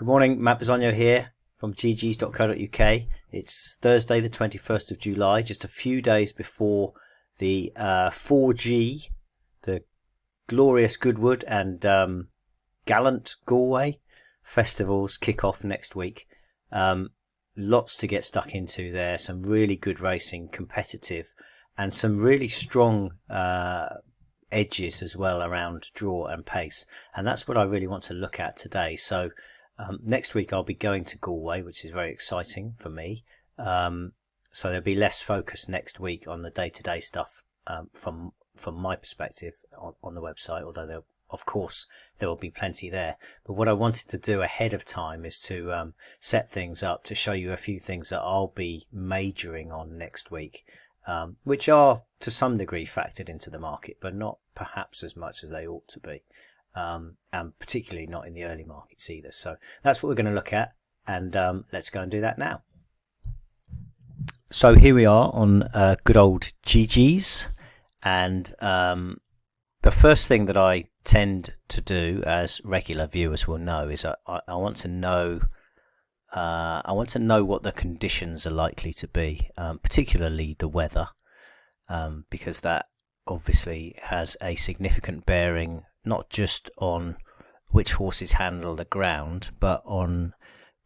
Good morning, Matt Bisogno here from ggs.co.uk. It's Thursday the 21st of July, just a few days before the 4G, the glorious Goodwood and gallant Galway festivals kick off next week. Lots to get stuck into there, some really good racing, competitive, and some really strong edges as well around draw and pace. And that's what I really want to look at today. So next week I'll be going to Galway, which is very exciting for me. So there'll be less focus next week on the day-to-day stuff from my perspective on the website, although of course there will be plenty there. But what I wanted to do ahead of time is to set things up to show you a few things that I'll be majoring on next week, which are to some degree factored into the market, but not perhaps as much as they ought to be. And particularly not in the early markets either. So that's what we're going to look at, and let's go and do that now. So here we are on good old GG's, and the first thing that I tend to do, as regular viewers will know, is I want to know what the conditions are likely to be, particularly the weather, because that obviously has a significant bearing not just on which horses handle the ground, but on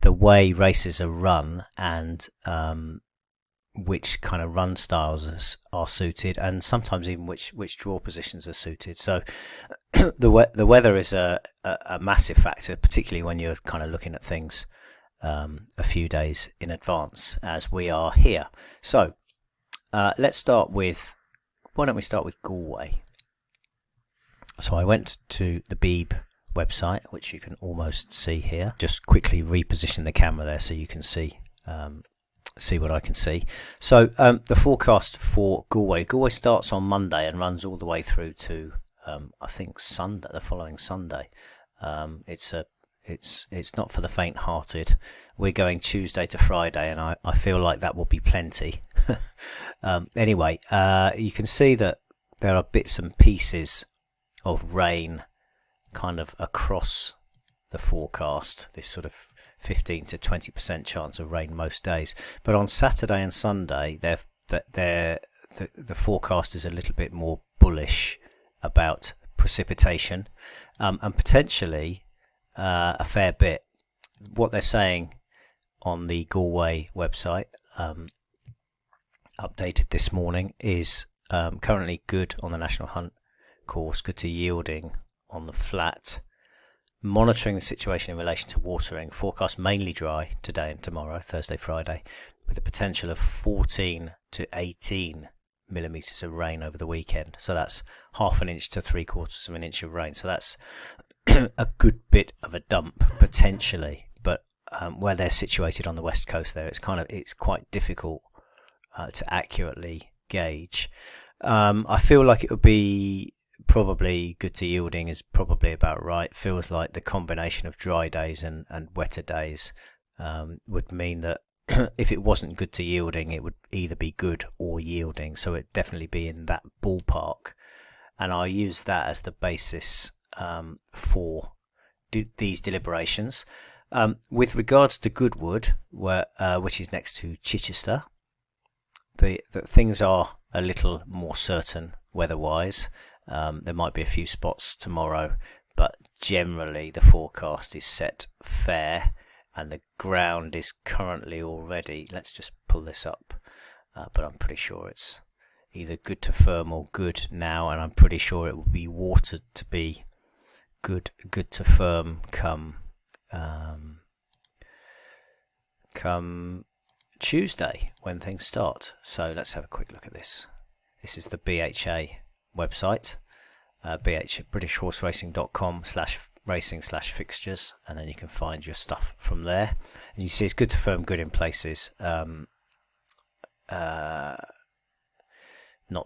the way races are run and which kind of run styles are suited, and sometimes even which draw positions are suited. So the weather is a massive factor, particularly when you're kind of looking at things a few days in advance, as we are here. So let's start with, why don't we start with Galway? So I went to the Beeb website, which you can almost see here. Just quickly reposition the camera there so you can see what I can see. So the forecast for Galway starts on Monday and runs all the way through to I think Sunday, the following Sunday. It's not for the faint-hearted. We're going Tuesday to Friday, and I feel like that will be plenty. Anyway, you can see that there are bits and pieces of rain kind of across the forecast, this sort of 15 to 20% chance of rain most days. But on Saturday and Sunday, the forecast is a little bit more bullish about precipitation, and potentially a fair bit. What they're saying on the Galway website, updated this morning, is currently good on the National Hunt course, good to yielding on the flat. Monitoring the situation in relation to watering, forecast mainly dry today and tomorrow, Thursday, Friday, with the potential of 14 to 18 millimetres of rain over the weekend. So that's half an inch to 3/4 of an inch of rain. So that's a good bit of a dump potentially, but where they're situated on the west coast there, it's quite difficult to accurately gauge. I feel like it would be probably good to yielding is probably about right. Feels like the combination of dry days and wetter days would mean that if it wasn't good to yielding, it would either be good or yielding. So it'd definitely be in that ballpark, and I'll use that as the basis for these deliberations. With regards to Goodwood, which is next to Chichester, the things are a little more certain weather-wise. There might be a few spots tomorrow, but generally the forecast is set fair, and the ground is currently already, let's just pull this up, but I'm pretty sure it's either good to firm or good now, and I'm pretty sure it will be watered to be good to firm come Tuesday when things start. So let's have a quick look at this. This is the BHA website, britishhorseracing.com/racing/fixtures, and then you can find your stuff from there. And you see it's good to firm, good in places. Not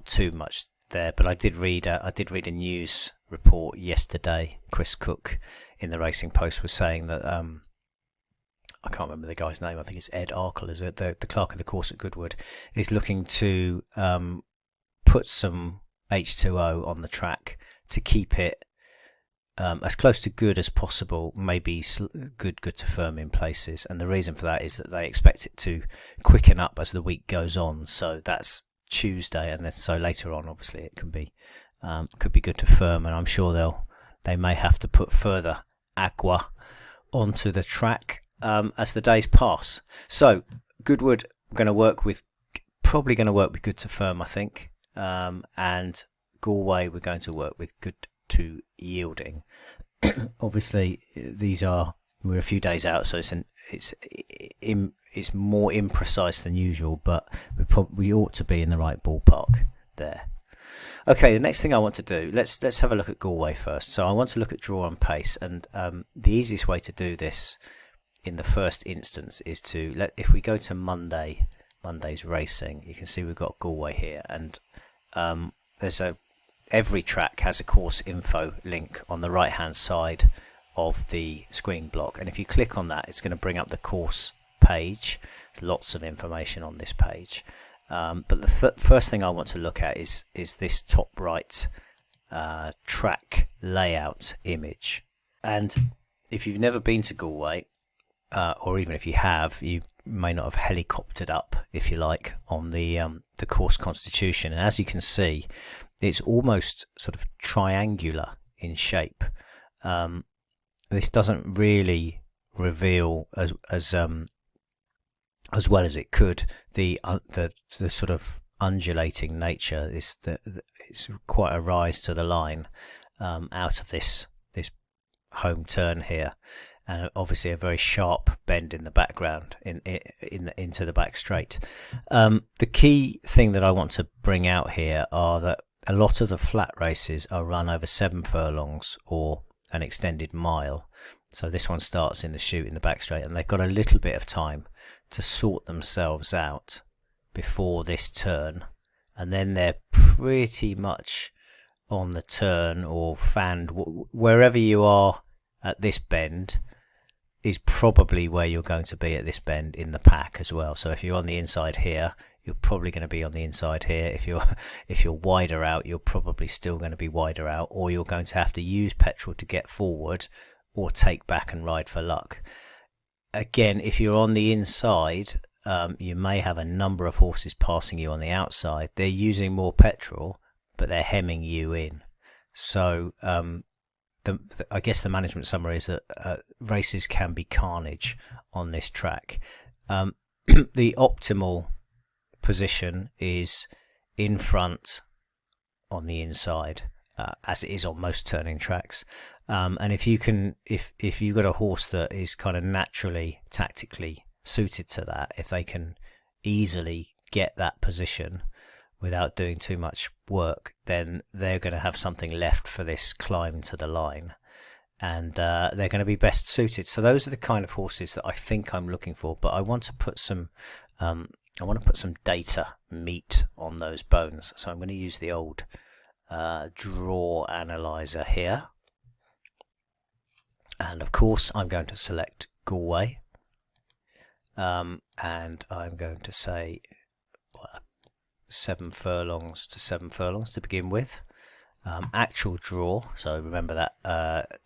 too much there, but I did read a news report yesterday. Chris Cook in the Racing Post was saying that I can't remember the guy's name. I think it's Ed Arkle, is it? The clerk of the course at Goodwood is looking to put some H2O on the track to keep it as close to good as possible, maybe good to firm in places. And the reason for that is that they expect it to quicken up as the week goes on. So that's Tuesday, and then so later on, obviously, it can be could be good to firm. And I'm sure they may have to put further agua onto the track as the days pass. So Goodwood, probably going to work with good to firm, I think, and Galway we're going to work with good to yielding. Obviously, we're a few days out, so it's more imprecise than usual, but we ought to be in the right ballpark there. Okay, the next thing I want to do, let's have a look at Galway first. So I want to look at draw and pace, and the easiest way to do this in the first instance is if we go to Monday's racing, you can see we've got Galway here, and every track has a course info link on the right hand side of the screen block, and if you click on that, it's going to bring up the course page. There's lots of information on this page, but the first thing I want to look at is this top right track layout image. And if you've never been to Galway, or even if you have, you may not have helicoptered up, if you like, on the course constitution. And as you can see, it's almost sort of triangular in shape. This doesn't really reveal as well as it could the sort of undulating nature. It's quite a rise to the line out of this home turn here, and obviously a very sharp bend in the background into the back straight. The key thing that I want to bring out here are that a lot of the flat races are run over 7 furlongs or an extended mile. So this one starts in the chute in the back straight, and they've got a little bit of time to sort themselves out before this turn, and then they're pretty much on the turn or fanned. Wherever you are at this bend is probably where you're going to be at this bend in the pack as well. So if you're on the inside here, you're probably going to be on the inside here. If you're wider out, you're probably still going to be wider out, or you're going to have to use petrol to get forward or take back and ride for luck. Again, if you're on the inside, you may have a number of horses passing you on the outside. They're using more petrol, but they're hemming you in. So I guess the management summary is that races can be carnage on this track. The optimal position is in front on the inside, as it is on most turning tracks. And if you've got a horse that is kind of naturally tactically suited to that, if they can easily get that position without doing too much work, then they're going to have something left for this climb to the line, and they're going to be best suited. So those are the kind of horses that I think I'm looking for, but I want to put some data meat on those bones. So I'm going to use the old draw analyzer here, and of course I'm going to select Galway, and I'm going to say 7 furlongs to 7 furlongs to begin with. Actual draw, so remember that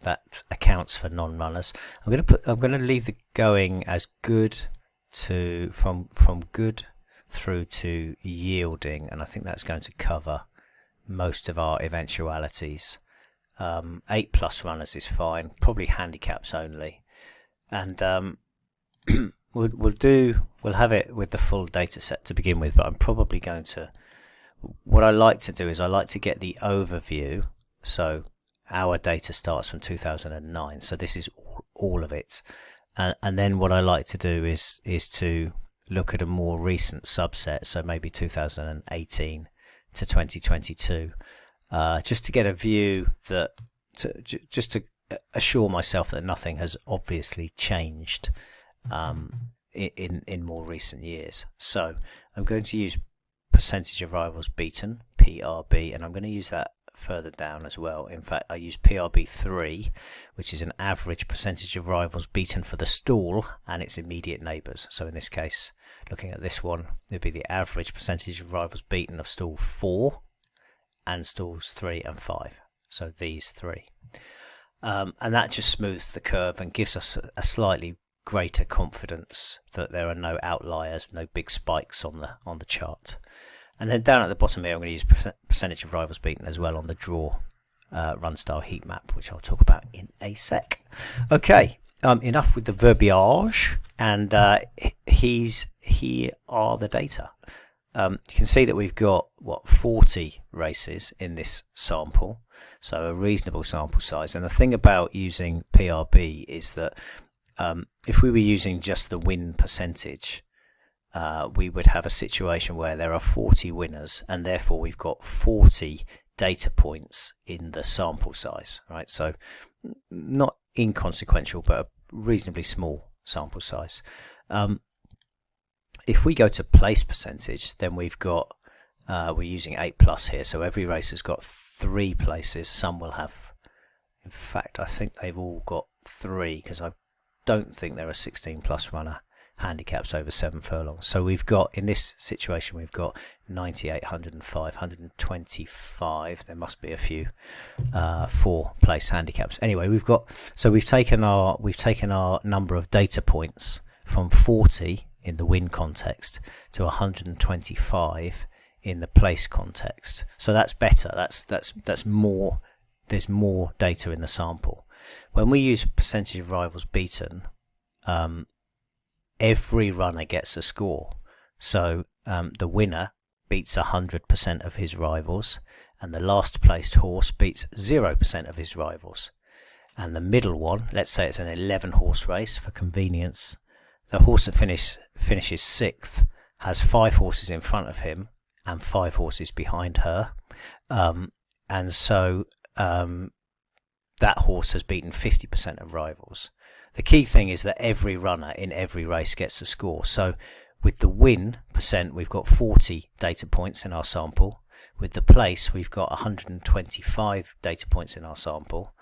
that accounts for non-runners. I'm going to leave the going as good to from good through to yielding, and I think that's going to cover most of our eventualities. 8+ runners is fine, probably handicaps only, and we'll have it with the full data set to begin with. But I'm probably going to, what I like to do is I like to get the overview. So our data starts from 2009, so this is all of it, and then what I like to do is to look at a more recent subset, so maybe 2018 to 2022, just to get a view just to assure myself that nothing has obviously changed in more recent years. So I'm going to use percentage of rivals beaten, PRB, and I'm going to use that further down as well. In fact, I use PRB3, which is an average percentage of rivals beaten for the stall and its immediate neighbours. So in this case, looking at this one, it would be the average percentage of rivals beaten of stall 4 and stalls 3 and 5. So these three. and that just smooths the curve and gives us a slightly greater confidence that there are no outliers, no big spikes on the chart. And then down at the bottom here, I'm going to use percentage of rivals beaten as well on the draw run style heat map, which I'll talk about in a sec. Okay, enough with the verbiage, and here are the data. You can see that we've got 40 races in this sample, so a reasonable sample size. And the thing about using PRB is that if we were using just the win percentage, we would have a situation where there are 40 winners, and therefore we've got 40 data points in the sample size, right? So not inconsequential, but a reasonably small sample size. If we go to place percentage, then we've got we're using 8+ here, so every race has got 3 places. Some will have, in fact, I think they've all got 3, because I don't think there are 16+ runner handicaps over 7 furlongs. So we've got, in this situation, we've got 98, 105, 125. There must be a few 4 place handicaps. Anyway, we've taken our number of data points from 40 in the win context to 125 in the place context. So that's better. That's more. There's more data in the sample. When we use percentage of rivals beaten, every runner gets a score. So the winner beats 100% of his rivals, and the last placed horse beats 0% of his rivals. And the middle one, let's say it's an 11 horse race for convenience, the horse that finishes 6th has 5 horses in front of him and 5 horses behind her. And so that horse has beaten 50% of rivals. The key thing is that every runner in every race gets a score. So with the win percent, we've got 40 data points in our sample. With the place, we've got 125 data points in our sample.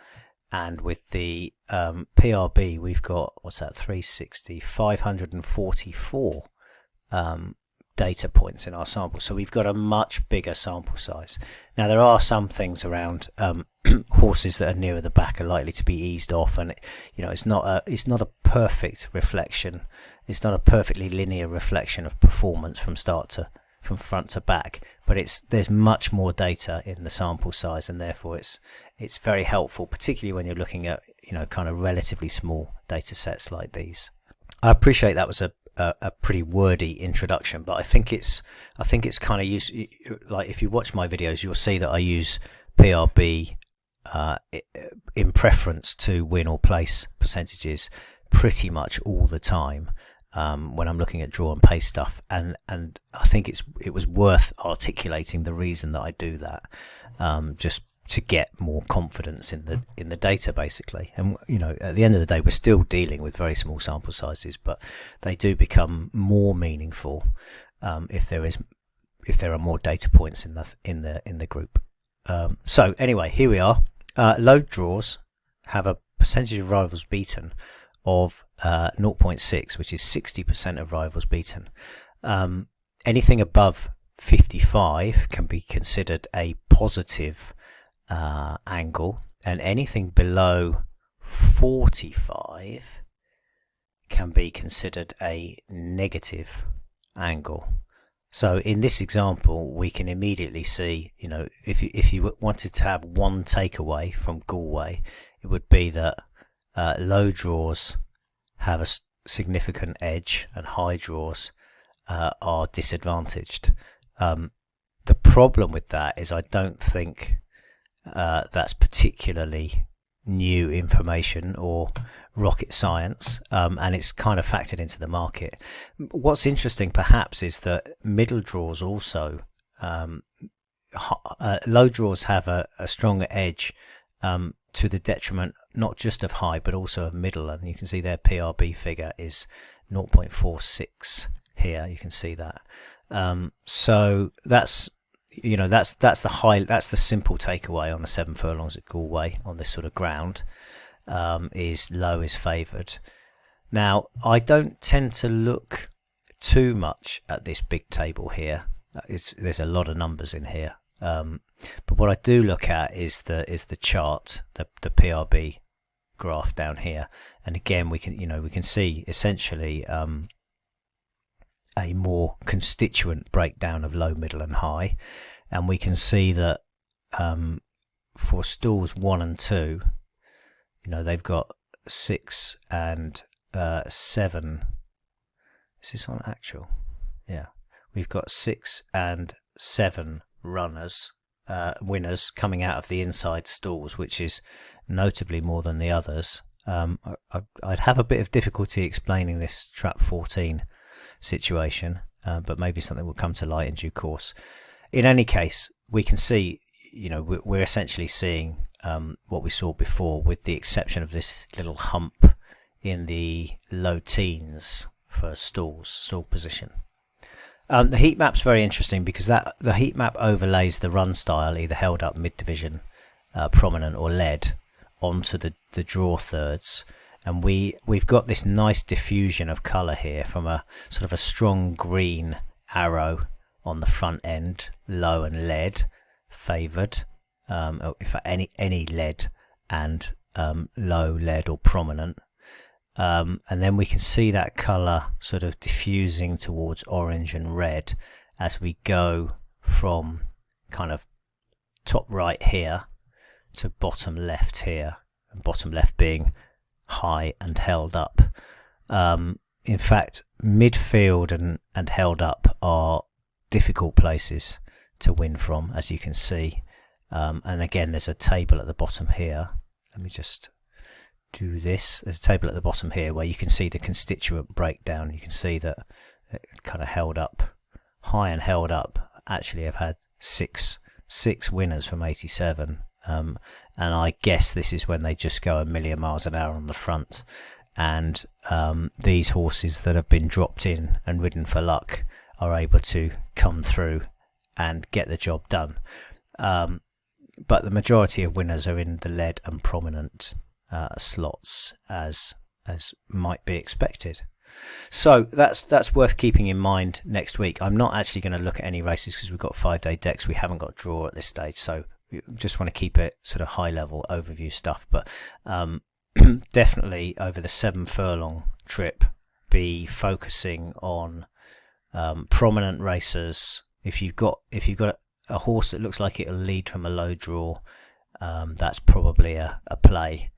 And with the PRB, we've got, 360, 544 data points in our sample. So we've got a much bigger sample size. Now, there are some things around horses that are nearer the back are likely to be eased off, and it's not a perfect reflection. It's not a perfectly linear reflection of performance from front to back, but there's much more data in the sample size, and therefore it's very helpful, particularly when you're looking at kind of relatively small data sets like these. I appreciate that was a pretty wordy introduction, but I think it's kind of useful. Like, if you watch my videos, you'll see that I use PRB in preference to win or place percentages pretty much all the time when I'm looking at draw and pace stuff, and I think it was worth articulating the reason that I do that, just to get more confidence in the data, basically. And at the end of the day, we're still dealing with very small sample sizes, but they do become more meaningful if there are more data points in the group. So anyway, here we are. Load draws have a percentage of rivals beaten of 0.6, which is 60% of rivals beaten. Anything above 55 can be considered a positive angle, and anything below 45 can be considered a negative angle. So in this example, we can immediately see, if you wanted to have one takeaway from Galway, it would be that low draws have a significant edge and high draws are disadvantaged. The problem with that is I don't think that's particularly new information or rocket science, and it's kind of factored into the market. What's interesting perhaps is that middle draws also, low draws have a stronger edge to the detriment not just of high but also of middle, and you can see their PRB figure is 0.46 here. You can see that. So that's the simple takeaway on the 7 furlongs at Galway on this sort of ground, is low is favoured. Now, I don't tend to look too much at this big table here. There's a lot of numbers in here, but what I do look at is the chart, the PRB graph down here, and again we can see essentially a more constituent breakdown of low, middle and high, and we can see that for stalls 1 and 2, they've got 6 and 7. Is this on actual? Yeah, we've got 6 and 7 winners coming out of the inside stalls, which is notably more than the others. I'd have a bit of difficulty explaining this trap 14 situation, but maybe something will come to light in due course. In any case, we can see, we're essentially seeing what we saw before, with the exception of this little hump in the low teens for stall position. The heat map's very interesting because the heat map overlays the run style, either held up, mid division, prominent or led, onto the draw thirds, and we've got this nice diffusion of colour here from a sort of a strong green arrow on the front end, low and led favoured, for any lead and low, lead or prominent. And then we can see that colour sort of diffusing towards orange and red as we go from kind of top right here to bottom left here, and bottom left being high and held up. In fact, midfield and held up are difficult places to win from, as you can see. And again, there's a table at the bottom here. Let me just do this. There's a table at the bottom here where you can see the constituent breakdown. You can see that it kind of held up, high and held up, actually have had six winners from 87. And I guess this is when they just go a million miles an hour on the front. And these horses that have been dropped in and ridden for luck are able to come through and get the job done. But the majority of winners are in the lead and prominent slots, as might be expected. So that's worth keeping in mind next week. I'm not actually going to look at any races because we've got 5-day decks. We haven't got draw at this stage, so we just want to keep it sort of high level overview stuff. But definitely over the 7 furlong trip, be focusing on prominent racers. If you've got a horse that looks like it'll lead from a low draw, that's probably a play.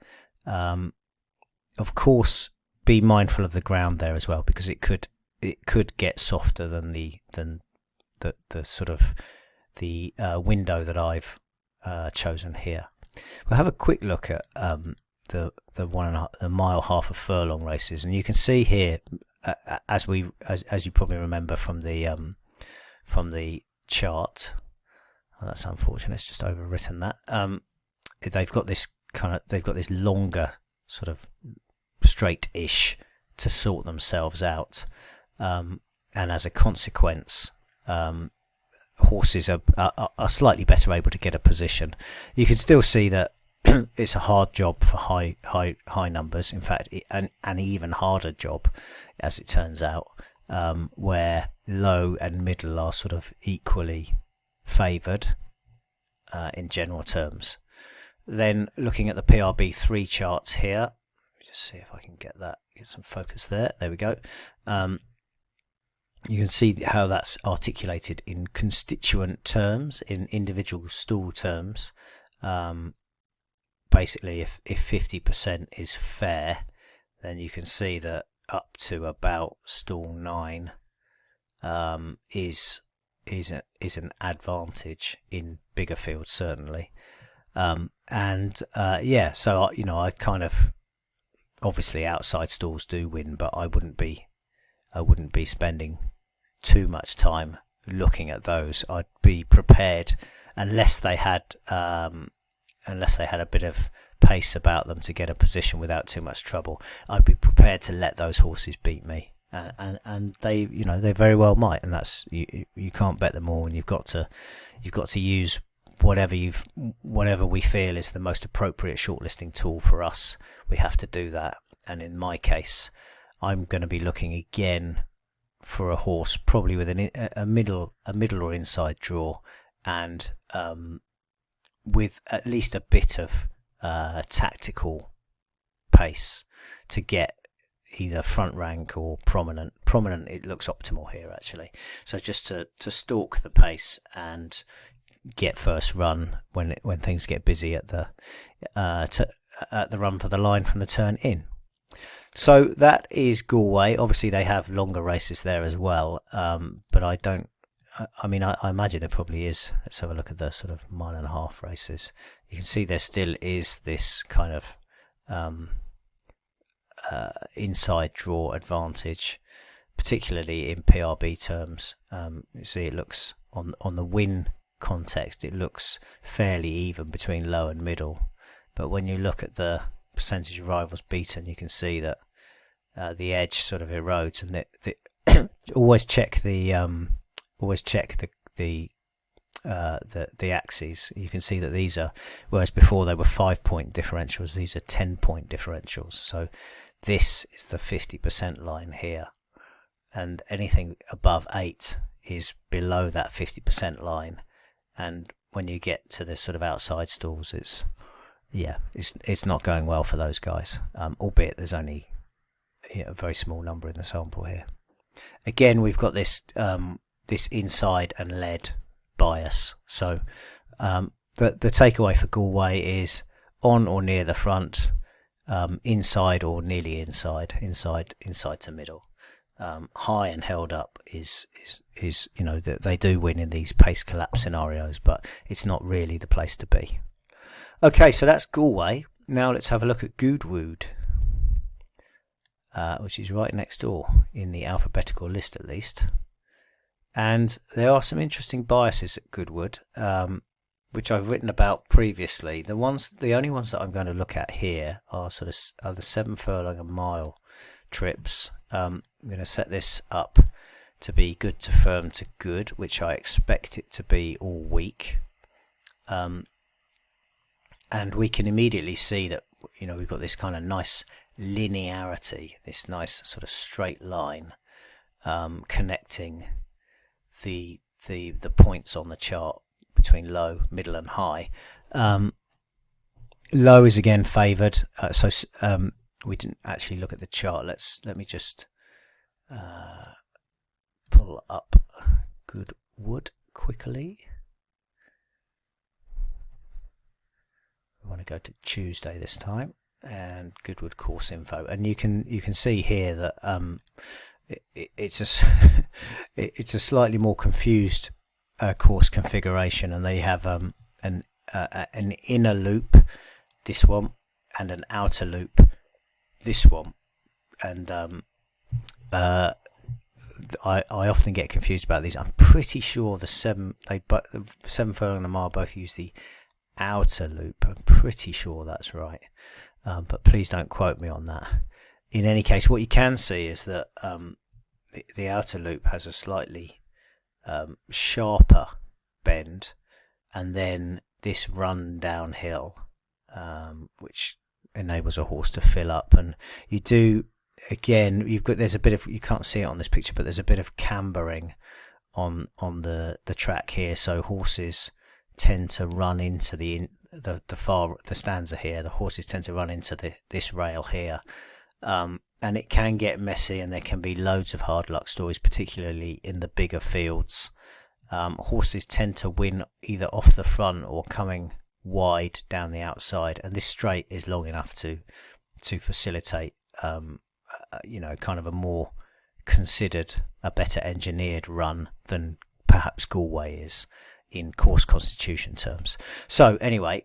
Of course, be mindful of the ground there as well, because it could get softer than the sort of the window that I've chosen here. We'll have a quick look at the mile, half a furlong races, and you can see here, as you probably remember from the chart. Oh, that's unfortunate. It's just overwritten that. They've got this longer sort of straight-ish to sort themselves out, and as a consequence, horses are slightly better able to get a position. You can still see that it's a hard job for high numbers. In fact, an even harder job, as it turns out, where low and middle are sort of equally favoured in general terms. Then looking at the PRB3 charts here, let me just see if I can get some focus there. There we go. You can see how that's articulated in constituent terms, in individual stall terms. Basically, if 50% is fair, then you can see that up to about stall 9 is an advantage in bigger fields, certainly. So I kind of, obviously outside stalls do win, but I wouldn't be spending too much time looking at those. I'd be prepared, unless they had a bit of pace about them to get a position without too much trouble. I'd be prepared to let those horses beat me, and they very well might. And that's you can't bet them all, and you've got to use whatever we feel is the most appropriate shortlisting tool for us. We have to do that. And in my case, I'm going to be looking again for a horse probably with a middle or inside draw, and with at least a bit of tactical pace to get either front rank or prominent. Prominent, it looks optimal here actually. So just to stalk the pace and get first run when things get busy at the run for the line from the turn in. So that is Galway. Obviously they have longer races there as well, but I imagine there probably is. Let's have a look at the sort of 1.5 races. You can see there still is this kind of inside draw advantage, particularly in PRB terms. You see it looks on the win context, it looks fairly even between low and middle, but when you look at the percentage of rivals beaten, you can see that the edge sort of erodes, and always check the axes. You can see that these are, whereas before they were 5-point differentials, these are 10-point differentials. So this is the 50% line here, and anything above 8 is below that 50% line. And when you get to this sort of outside stalls, it's not going well for those guys, albeit there's only a very small number in the sample here. Again, we've got this inside and lead bias. So the takeaway for Galway is on or near the front, inside or nearly inside to middle. High and held up is they do win in these pace collapse scenarios, but it's not really the place to be. Okay, so that's Galway. Now let's have a look at Goodwood, which is right next door in the alphabetical list at least. And there are some interesting biases at Goodwood, which I've written about previously. The only ones that I'm going to look at here are the 7 furlong and mile trips. I'm going to set this up to be good to firm to good, which I expect it to be all week. And we can immediately see that we've got this kind of nice linearity, this nice sort of straight line connecting the points on the chart between low, middle and high. Low is again favoured, so we didn't actually look at the chart. Let me just pull up Goodwood quickly. We want to go to Tuesday this time, and Goodwood course info, and you can see here that it's a slightly more confused course configuration, and they have an inner loop, this one, and an outer loop, this one, and I often get confused about these. I'm pretty sure the 7 furlong and a mile both use the outer loop. I'm pretty sure that's right, but please don't quote me on that. In any case, what you can see is that the outer loop has a slightly sharper bend, and then this run downhill, which enables a horse to fill up. And you do, again, there's a bit of, you can't see it on this picture, but there's a bit of cambering on the track here, so horses tend to run into the stanza here. The horses tend to run into this rail here, and it can get messy, and there can be loads of hard luck stories, particularly in the bigger fields. Horses tend to win either off the front or coming wide down the outside, and this straight is long enough to facilitate kind of a more considered, a better engineered run than perhaps Galway is in course constitution terms. So anyway,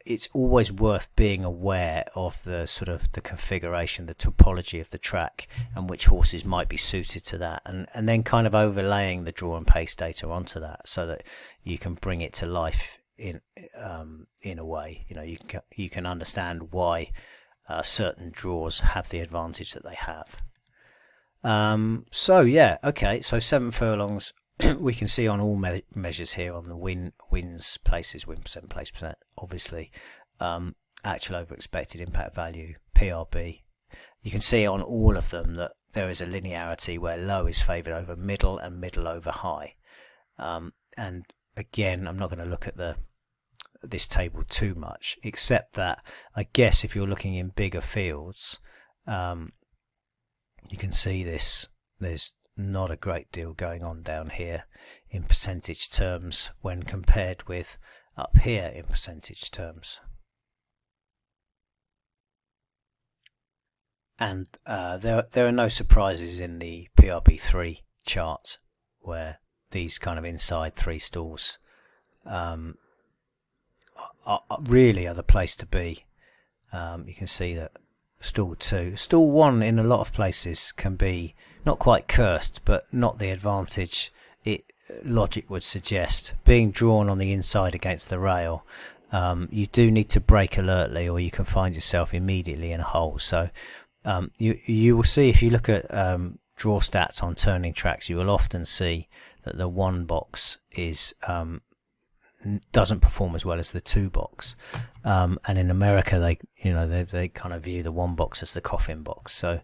it's always worth being aware of the sort of the configuration, the topology of the track, and which horses might be suited to that, and then kind of overlaying the draw and pace data onto that, so that you can bring it to life in a way. You can understand why certain draws have the advantage that they have. So 7 furlongs. We can see on all measures here, on the wins places, win percent, place percent, obviously, actual over expected, impact value, PRB. You can see on all of them that there is a linearity where low is favoured over middle and middle over high. And again, I'm not going to look at the this table too much, except that I guess if you're looking in bigger fields, you can see this. There's not a great deal going on down here in percentage terms when compared with up here in percentage terms. And there are no surprises in the PRB3 chart, where these kind of inside three stalls really are the place to be. You can see that stall 2, stall 1 in a lot of places can be not quite cursed, but not the advantage logic would suggest. Being drawn on the inside against the rail, you do need to brake alertly, or you can find yourself immediately in a hole. So you will see, if you look at draw stats on turning tracks, you will often see that the 1 box doesn't perform as well as the 2 box, and in America they kind of view the 1 box as the coffin box. So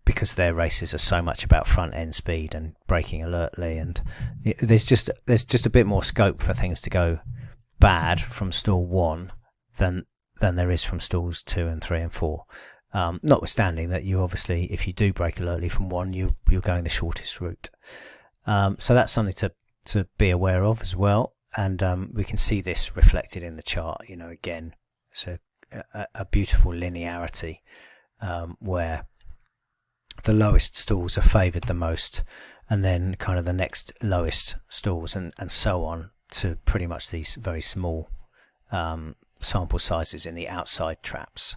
because their races are so much about front end speed and braking alertly, and there's just a bit more scope for things to go bad from stall 1 than there is from stalls 2 and 3 and 4. Notwithstanding that, you obviously, if you do brake alertly from 1, you're going the shortest route. So that's something to be aware of as well. And we can see this reflected in the chart. Again, it's a beautiful linearity where the lowest stalls are favoured the most, and then kind of the next lowest stalls, and so on, to pretty much these very small sample sizes in the outside traps.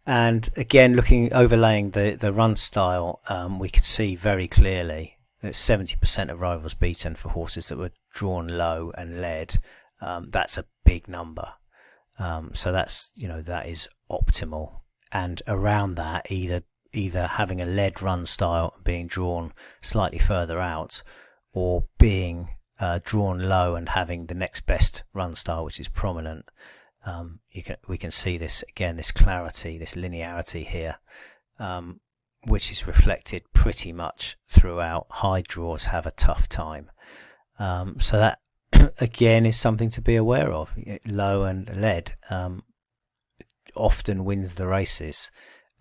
And again, overlaying the run style, we could see very clearly that 70% of rivals beaten for horses that were drawn low and led. That's a big number. So that's, that is optimal. And around that, either having a led run style and being drawn slightly further out, or being drawn low and having the next best run style, which is prominent. We can see this again, this clarity, this linearity here, which is reflected pretty much throughout. High draws have a tough time, so that again is something to be aware of. Low and lead often wins the races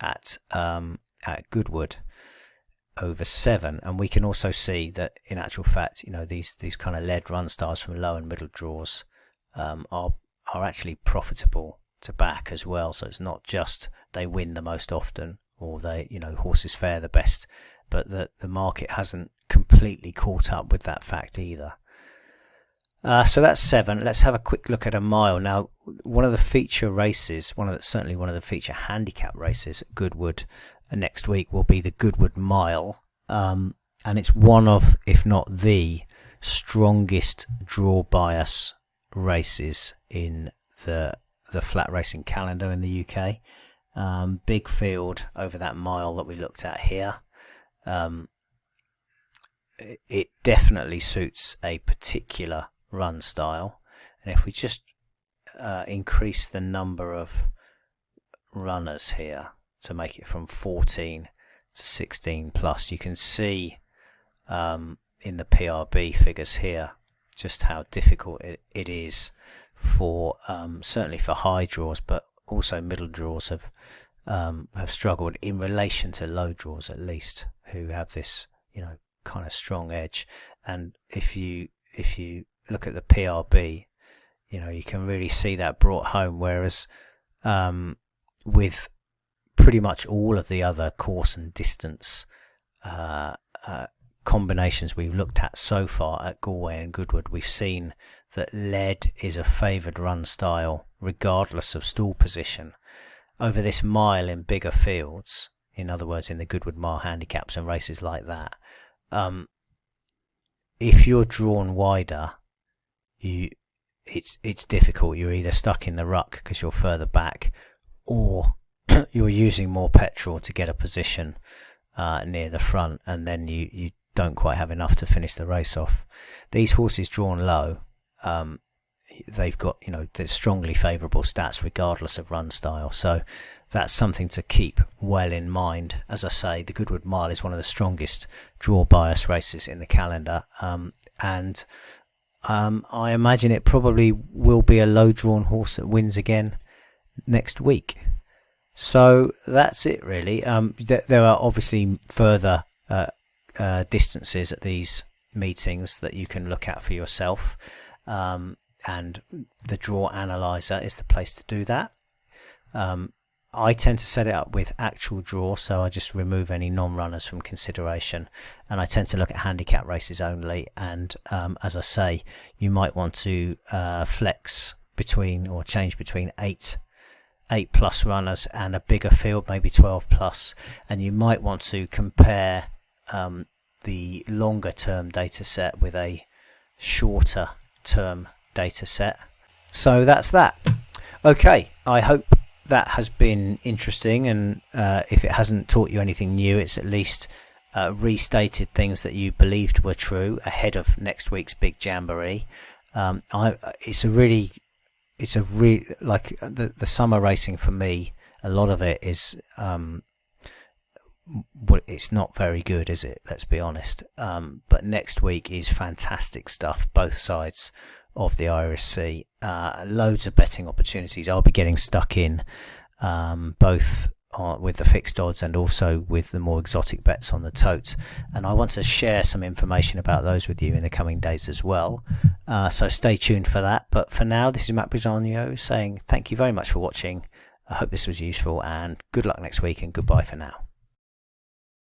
at Goodwood over 7, and we can also see that in actual fact, these kind of lead run styles from low and middle draws are actually profitable to back as well. So it's not just they win the most often, or horses fare the best, but the market hasn't completely caught up with that fact either. So that's 7. Let's have a quick look at a mile. Now, one of the feature races, certainly one of the feature handicap races at Goodwood next week will be the Goodwood Mile, and it's one of, if not the strongest draw bias races in the flat racing calendar in the UK. Big field over that mile that we looked at here. It definitely suits a particular run style, and if we just increase the number of runners here to make it from 14 to 16 plus, you can see in the PRB figures here just how difficult it is for certainly for high draws, but also middle draws have struggled in relation to low draws, at least, who have this kind of strong edge. And if you look at the PRB, you can really see that brought home, whereas with pretty much all of the other course and distance combinations we've looked at so far at Galway and Goodwood, we've seen that lead is a favoured run style regardless of stall position. Over this mile in bigger fields, in other words in the Goodwood Mile handicaps and races like that, if you're drawn wider, it's difficult. You're either stuck in the ruck because you're further back, or you're using more petrol to get a position near the front, and then you don't quite have enough to finish the race off. These horses drawn low, they've got the strongly favourable stats regardless of run style, so that's something to keep well in mind. As I say, the Goodwood Mile is one of the strongest draw bias races in the calendar, and I imagine it probably will be a low drawn horse that wins again next week. So that's it really. There are obviously further distances at these meetings that you can look at for yourself, and the draw analyzer is the place to do that. I tend to set it up with actual draw, so I just remove any non-runners from consideration, and I tend to look at handicap races only. And as I say, you might want to flex between or change between 8 plus runners and a bigger field, maybe 12 plus, and you might want to compare the longer term data set with a shorter term data set. So that's that. Okay, I hope that has been interesting, and if it hasn't taught you anything new, it's at least restated things that you believed were true ahead of next week's big jamboree. It's a really like the summer racing for me. A lot of it is it's not very good, is it? Let's be honest. But next week is fantastic stuff, both sides of the Irish Sea. Loads of betting opportunities. I'll be getting stuck in both with the fixed odds and also with the more exotic bets on the tote, and I want to share some information about those with you in the coming days as well, so stay tuned for that. But for now, this is Matt Bisogno saying thank you very much for watching. I hope this was useful, and good luck next week, and goodbye for now.